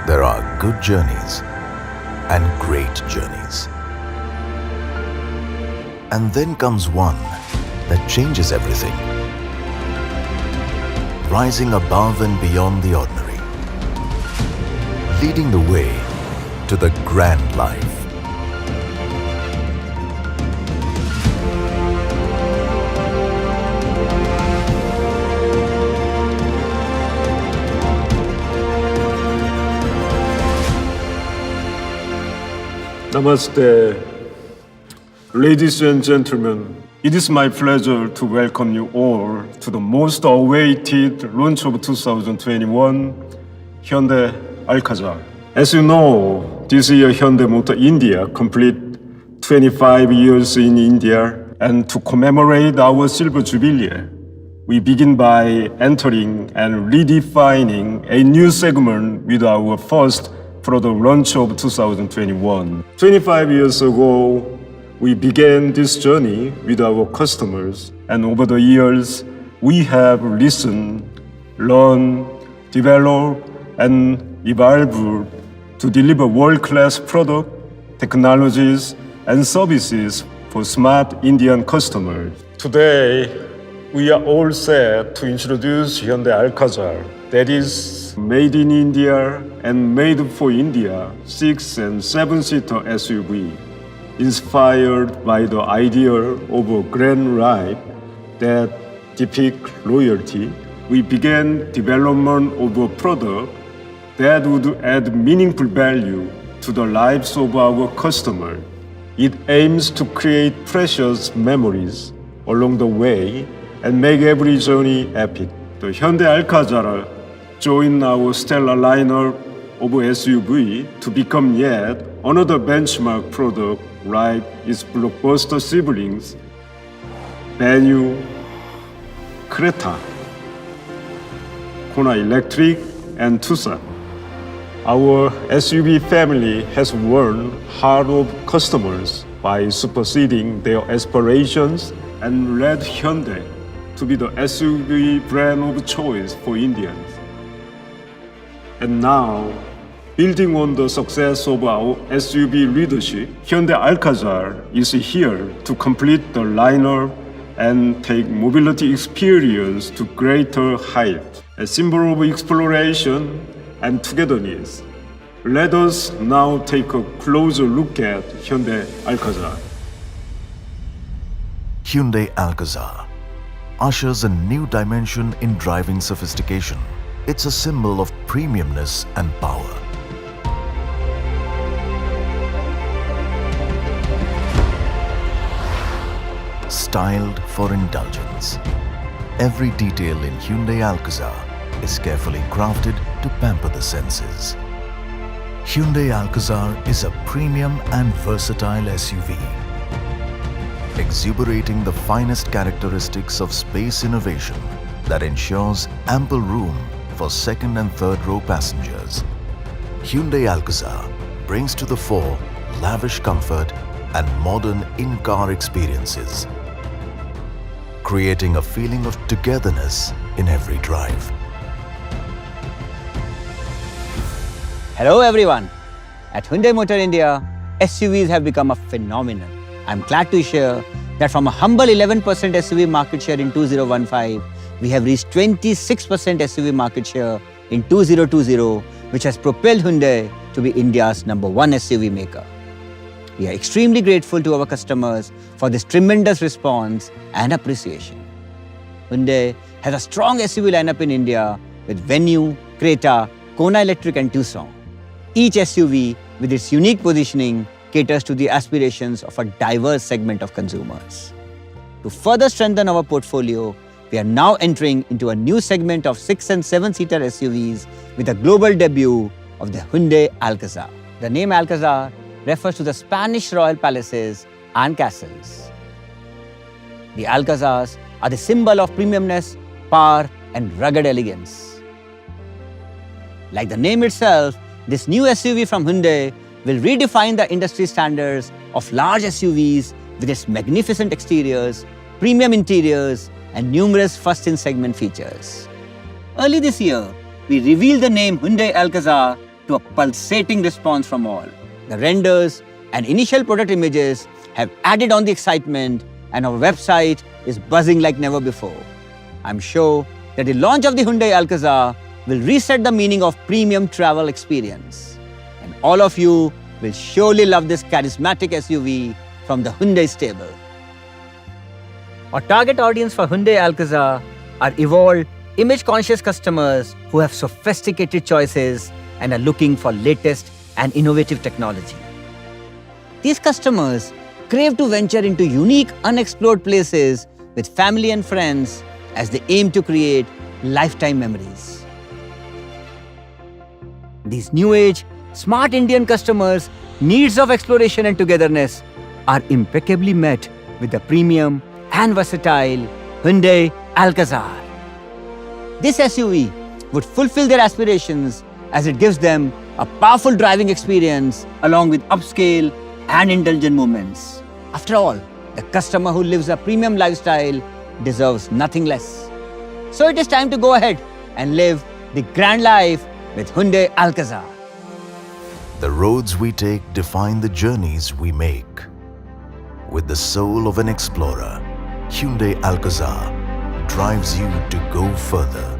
There are good journeys and great journeys. And then comes one that changes everything, rising above and beyond the ordinary, leading the way to the grand life. Namaste. Ladies and gentlemen, it is my pleasure to welcome you all to the most awaited launch of 2021 Hyundai Alcazar. As you know, this year Hyundai Motor India complete 25 years in India, and to commemorate our silver jubilee, we begin by entering and redefining a new segment with our first product launch of 2021. 25 years ago, we began this journey with our customers, and over the years, we have listened, learned, developed, and evolved to deliver world-class product, technologies, and services for smart Indian customers. Today, we are all set to introduce Hyundai Alcazar, that is made in India and made for India 6 and 7-seater SUV, inspired by the idea of a grand ride that depicts loyalty. We began development of a product that would add meaningful value to the lives of our customers. It aims to create precious memories along the way and make every journey epic. The Hyundai Alcazar joined our stellar lineup of SUV to become yet another benchmark product like its blockbuster siblings, Venue, Creta, Kona Electric, and Tucson. Our SUV family has won heart of customers by superseding their aspirations and led Hyundai to be the SUV brand of choice for Indians. And now, building on the success of our SUV leadership, Hyundai Alcazar is here to complete the lineup and take mobility experience to greater heights. A symbol of exploration and togetherness. Let us now take a closer look at Hyundai Alcazar. Hyundai Alcazar ushers a new dimension in driving sophistication. It's a symbol of premiumness and power. Styled for indulgence. Every detail in Hyundai Alcazar is carefully crafted to pamper the senses. Hyundai Alcazar is a premium and versatile SUV, exuberating the finest characteristics of space innovation that ensures ample room for second and third row passengers. Hyundai Alcazar brings to the fore lavish comfort and modern in-car experiences, creating a feeling of togetherness in every drive. Hello everyone. At Hyundai Motor India, SUVs have become a phenomenon. I'm glad to share that from a humble 11% SUV market share in 2015, we have reached 26% SUV market share in 2020, which has propelled Hyundai to be India's #1 SUV maker. We are extremely grateful to our customers for this tremendous response and appreciation. Hyundai has a strong SUV lineup in India with Venue, Creta, Kona Electric, and Tucson. Each SUV, with its unique positioning, caters to the aspirations of a diverse segment of consumers. To further strengthen our portfolio, we are now entering into a new segment of 6 and 7-seater SUVs with the global debut of the Hyundai Alcazar. The name Alcazar refers to the Spanish royal palaces and castles. The Alcazars are the symbol of premiumness, power, and rugged elegance. Like the name itself, this new SUV from Hyundai will redefine the industry standards of large SUVs with its magnificent exteriors, premium interiors, and numerous first-in-segment features. Early this year, we revealed the name Hyundai Alcazar to a pulsating response from all. The renders and initial product images have added on the excitement, and our website is buzzing like never before. I'm sure that the launch of the Hyundai Alcazar will reset the meaning of premium travel experience. And all of you will surely love this charismatic SUV from the Hyundai stable. Our target audience for Hyundai Alcazar are evolved, image-conscious customers who have sophisticated choices and are looking for latest and innovative technology. These customers crave to venture into unique, unexplored places with family and friends as they aim to create lifetime memories. These new-age, smart Indian customers' needs of exploration and togetherness are impeccably met with the premium and versatile Hyundai Alcazar. This SUV would fulfill their aspirations as it gives them a powerful driving experience along with upscale and indulgent moments. After all, the customer who lives a premium lifestyle deserves nothing less. So it is time to go ahead and live the grand life with Hyundai Alcazar. The roads we take define the journeys we make. With the soul of an explorer, Hyundai Alcazar drives you to go further.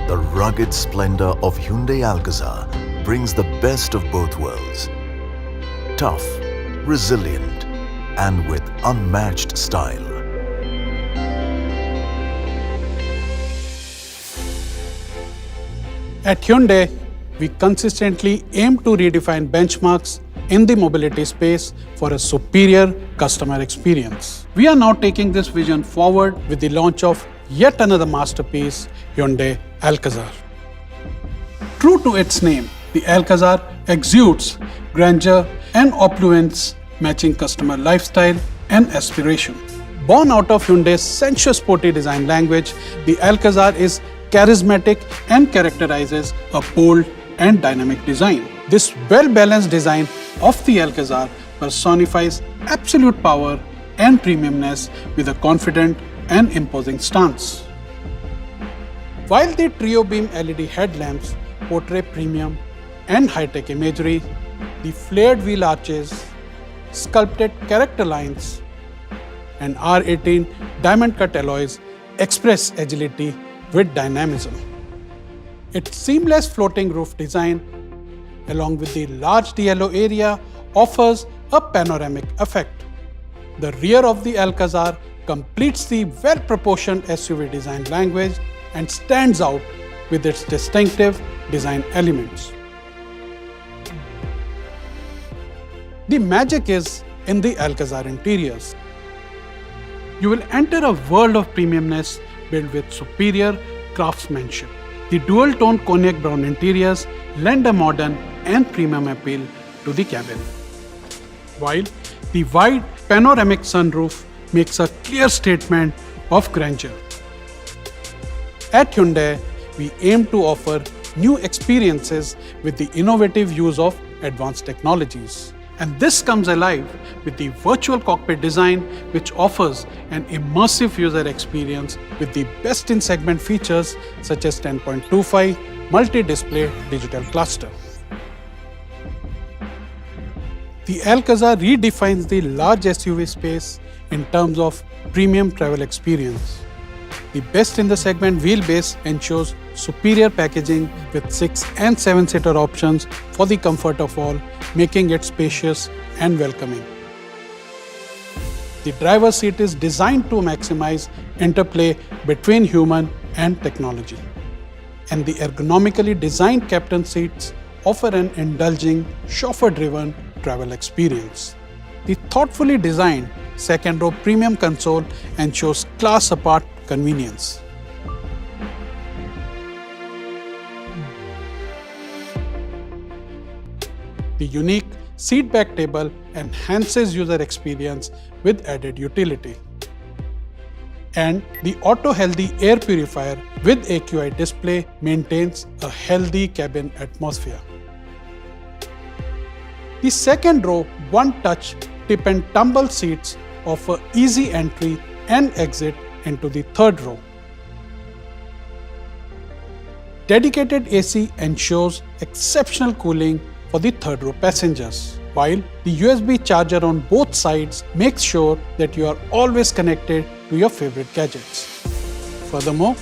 The rugged splendor of Hyundai Alcazar brings the best of both worlds. Tough, resilient, and with unmatched style. At Hyundai, we consistently aim to redefine benchmarks in the mobility space for a superior customer experience. We are now taking this vision forward with the launch of yet another masterpiece, Hyundai Alcazar. True to its name, the Alcazar exudes grandeur and opulence, matching customer lifestyle and aspiration. Born out of Hyundai's sensuous sporty design language, the Alcazar is charismatic and characterizes a bold and dynamic design. This well-balanced design of the Alcazar personifies absolute power and premiumness with a confident and imposing stance. While the trio beam LED headlamps portray premium and high-tech imagery, the flared wheel arches, sculpted character lines, and R18 diamond-cut alloys express agility with dynamism. Its seamless floating roof design, along with the large DLO area, offers a panoramic effect. The rear of the Alcazar completes the well-proportioned SUV design language and stands out with its distinctive design elements. The magic is in the Alcazar interiors. You will enter a world of premiumness built with superior craftsmanship. The dual-tone cognac brown interiors lend a modern and premium appeal to the cabin, while the wide panoramic sunroof makes a clear statement of grandeur. At Hyundai, we aim to offer new experiences with the innovative use of advanced technologies. And this comes alive with the virtual cockpit design, which offers an immersive user experience with the best-in-segment features such as 10.25 multi-display digital cluster. The Alcazar redefines the large SUV space in terms of premium travel experience. The best in the segment wheelbase ensures superior packaging with 6 and 7-seater options for the comfort of all, making it spacious and welcoming. The driver's seat is designed to maximize interplay between human and technology. And the ergonomically designed captain seats offer an indulging, chauffeur-driven travel experience. The thoughtfully designed second-row premium console ensures class-apart convenience. The unique seat back table enhances user experience with added utility. And the Auto Healthy Air Purifier with AQI display maintains a healthy cabin atmosphere. The second row one-touch tip and tumble seats offer easy entry and exit into the third row. Dedicated AC ensures exceptional cooling for the third row passengers, while the USB charger on both sides makes sure that you are always connected to your favorite gadgets. Furthermore,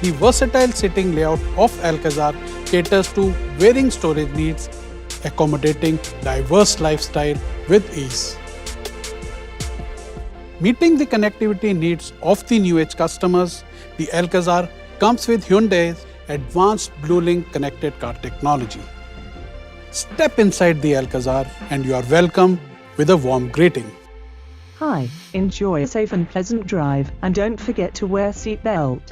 the versatile seating layout of Alcazar caters to varying storage needs, accommodating diverse lifestyle with ease. Meeting the connectivity needs of the new age customers, the Alcazar comes with Hyundai's advanced BlueLink connected car technology. Step inside the Alcazar and you are welcomed with a warm greeting. Hi, enjoy a safe and pleasant drive and don't forget to wear seatbelt.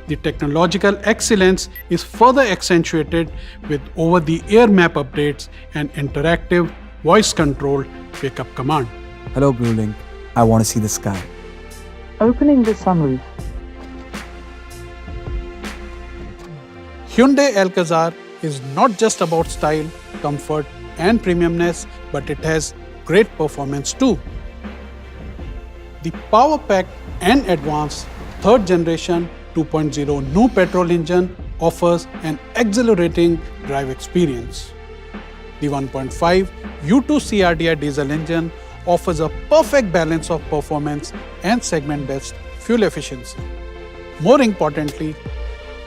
The technological excellence is further accentuated with over-the-air map updates and interactive voice-controlled wake-up command. Hello BlueLink, I want to see the sky. Opening the sunroof. Hyundai Alcazar is not just about style, comfort and premiumness, but it has great performance too. The power-packed and advanced third generation 2.0 new petrol engine offers an exhilarating drive experience. The 1.5 U2 CRDI diesel engine offers a perfect balance of performance and segment-best fuel efficiency. More importantly,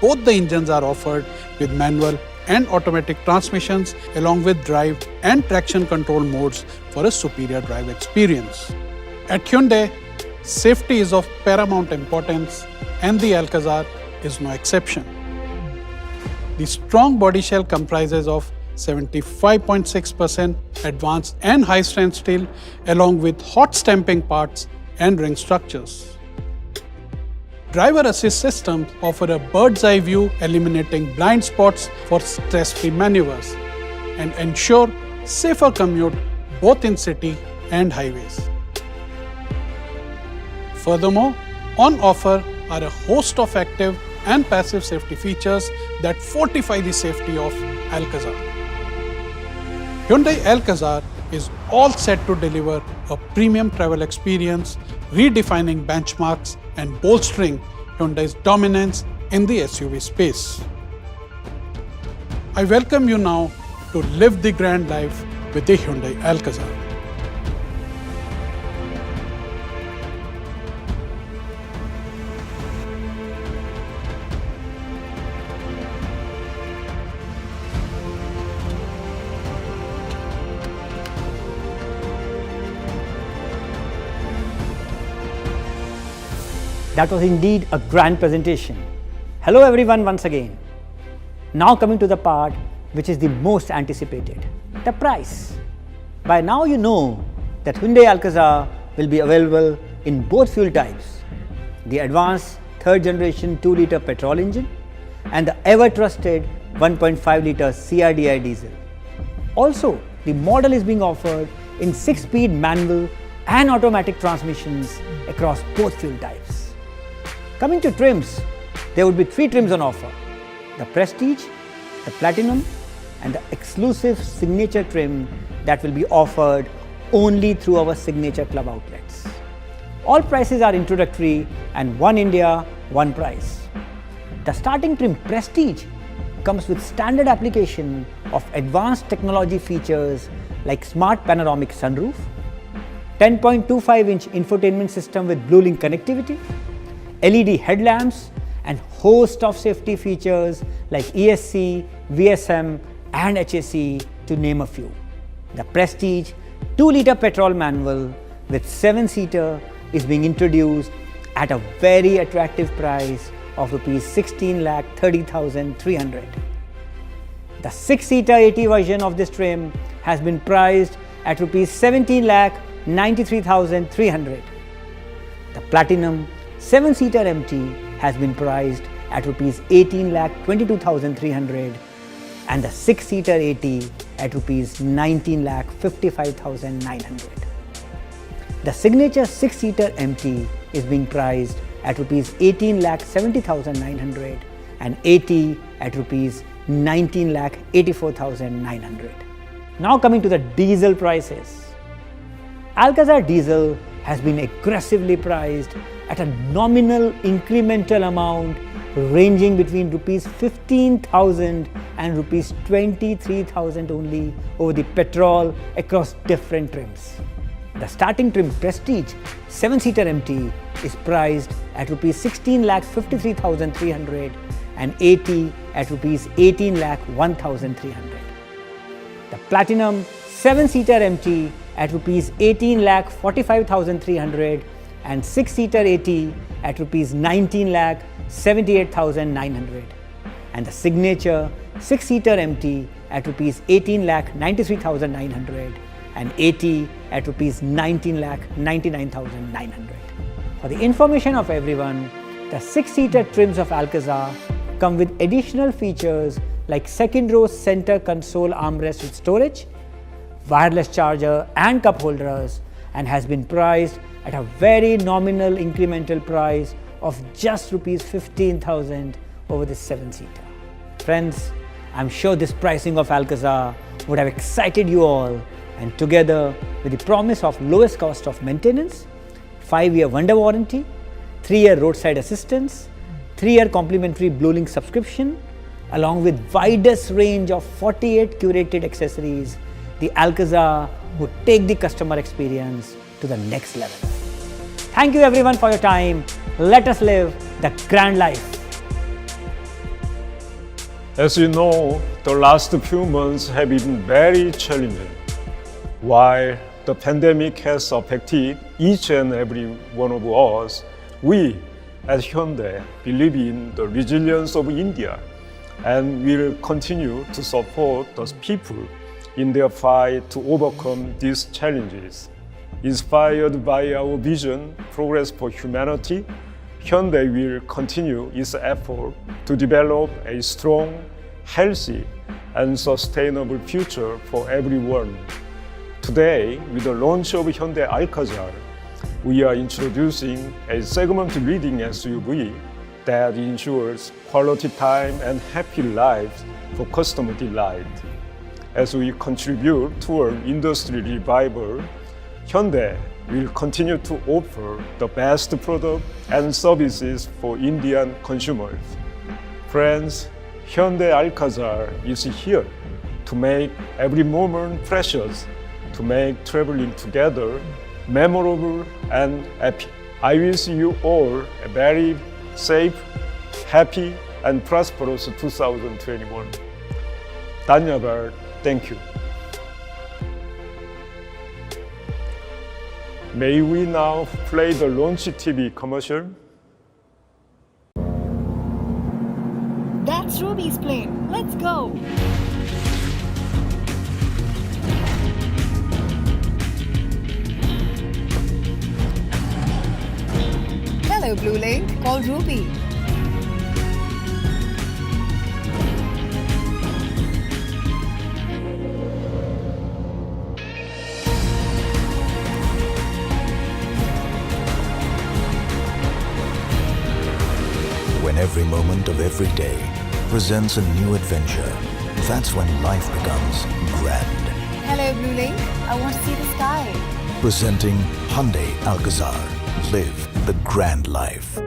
both the engines are offered with manual and automatic transmissions along with drive and traction control modes for a superior drive experience. At Hyundai, safety is of paramount importance and the Alcazar is no exception. The strong body shell comprises of 75.6% advanced and high-strength steel along with hot stamping parts and ring structures. Driver assist systems offer a bird's eye view, eliminating blind spots for stress-free maneuvers and ensure safer commute both in city and highways. Furthermore, on offer are a host of active and passive safety features that fortify the safety of Alcazar. Hyundai Alcazar is all set to deliver a premium travel experience, redefining benchmarks and bolstering Hyundai's dominance in the SUV space. I welcome you now to live the grand life with the Hyundai Alcazar. That was indeed a grand presentation. Hello everyone once again. Now coming to the part which is the most anticipated, the price. By now you know that Hyundai Alcazar will be available in both fuel types, the advanced third generation 2-liter petrol engine and the ever trusted 1.5-liter CRDI diesel. Also, the model is being offered in 6-speed manual and automatic transmissions across both fuel types. Coming to trims, there would be 3 trims on offer: the Prestige, the Platinum and the exclusive Signature trim that will be offered only through our Signature Club outlets. All prices are introductory and one India, one price. The starting trim Prestige comes with standard application of advanced technology features like smart panoramic sunroof, 10.25-inch infotainment system with BlueLink connectivity, LED headlamps and host of safety features like ESC, VSM and HAC to name a few. The Prestige 2-liter petrol manual with 7-seater is being introduced at a very attractive price of Rs 16,30,300. The 6-seater AT version of this trim has been priced at Rs 17,93,300. The Platinum 7-seater MT has been priced at Rs 18,22,300 and the 6-seater AT at rupees 19,55,900. The Signature 6-seater MT is being priced at rupees 18,70,900 and AT at rupees 19,84,900. Now coming to the diesel prices. Alcazar diesel has been aggressively priced at a nominal incremental amount ranging between rupees 15,000 and rupees 23,000 only over the petrol across different trims. The starting trim Prestige 7-seater MT is priced at rupees 16,53,300 and AT at rupees 18,01,300. The Platinum 7-seater MT at rupees 18,45,300 and 6-seater AT at rupees 19,78,900. And the Signature 6-seater MT at rupees 18,93,900 and AT at rupees 19,99,900. For the information of everyone, the 6-seater trims of Alcazar come with additional features like second row center console armrest with storage, wireless charger and cup holders, and has been priced at a very nominal incremental price of just rupees 15,000 over the 7-seater. Friends, I'm sure this pricing of Alcazar would have excited you all, and together with the promise of lowest cost of maintenance, 5-year wonder warranty, 3-year roadside assistance, 3-year complimentary BlueLink subscription, along with widest range of 48 curated accessories, the Alcazar would take the customer experience to the next level. Thank you everyone for your time. Let us live the grand life. As you know, the last few months have been very challenging. While the pandemic has affected each and every one of us, we at Hyundai believe in the resilience of India and will continue to support those people in their fight to overcome these challenges. Inspired by our vision, Progress for Humanity, Hyundai will continue its effort to develop a strong, healthy, and sustainable future for everyone. Today, with the launch of Hyundai Alcazar, we are introducing a segment-leading SUV that ensures quality time and happy lives for customer delight. As we contribute toward industry revival, Hyundai will continue to offer the best product and services for Indian consumers. Friends, Hyundai Alcazar is here to make every moment precious, to make traveling together memorable and epic. I wish you all a very safe, happy, and prosperous 2021. Dhanyavad. Thank you. May we now play the launch TV commercial? That's Ruby's plane. Let's go. Hello, BlueLink. Call Ruby. When every moment of every day presents a new adventure, that's when life becomes grand. Hello, BlueLink. I want to see the sky. Presenting Hyundai Alcazar. Live the grand life.